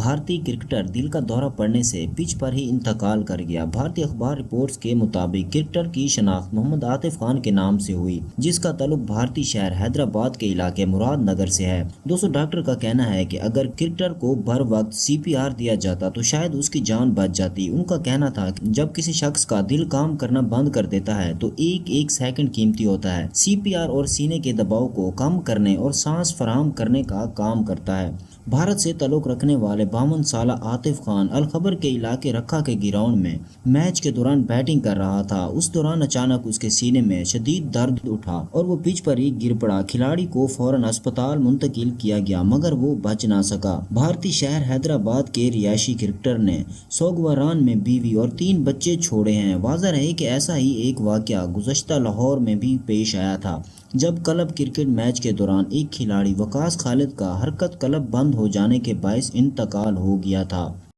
بھارتی کرکٹر دل کا دورہ پڑنے سے پچ پر ہی انتقال کر گیا۔ بھارتی اخبار رپورٹس کے مطابق کرکٹر کی شناخت محمد عاطف خان کے نام سے ہوئی، جس کا تعلق بھارتی شہر حیدرآباد کے علاقے مراد نگر سے ہے۔ دوستو، ڈاکٹر کا کہنا ہے کہ اگر کرکٹر کو بر وقت CPR دیا جاتا تو شاید اس کی جان بچ جاتی۔ ان کا کہنا تھا کہ جب کسی شخص کا دل کام کرنا بند کر دیتا ہے تو ایک ایک سیکنڈ قیمتی ہوتا ہے۔ CPR اور سینے کے دباؤ کو کم کرنے اور سانس فراہم کرنے کا کام کرتا ہے۔ بھارت سے تعلق رکھنے والے 52 سالہ عاطف خان الخبر کے علاقے رکھا کے گراؤنڈ میں میچ کے دوران بیٹنگ کر رہا تھا۔ اس دوران اچانک اس کے سینے میں شدید درد اٹھا اور وہ پچ پر ہی گر پڑا۔ کھلاڑی کو فوراً اسپتال منتقل کیا گیا مگر وہ بچ نہ سکا۔ بھارتی شہر حیدرآباد کے رہائشی کرکٹر نے سوگواران میں بیوی اور 3 بچے چھوڑے ہیں۔ واضح رہے کہ ایسا ہی ایک واقعہ گزشتہ لاہور میں بھی پیش آیا تھا، جب کلب کرکٹ میچ کے دوران ایک کھلاڑی وقاص خالد کا حرکت قلب بند ہو جانے کے باعث انتقال ہو گیا تھا۔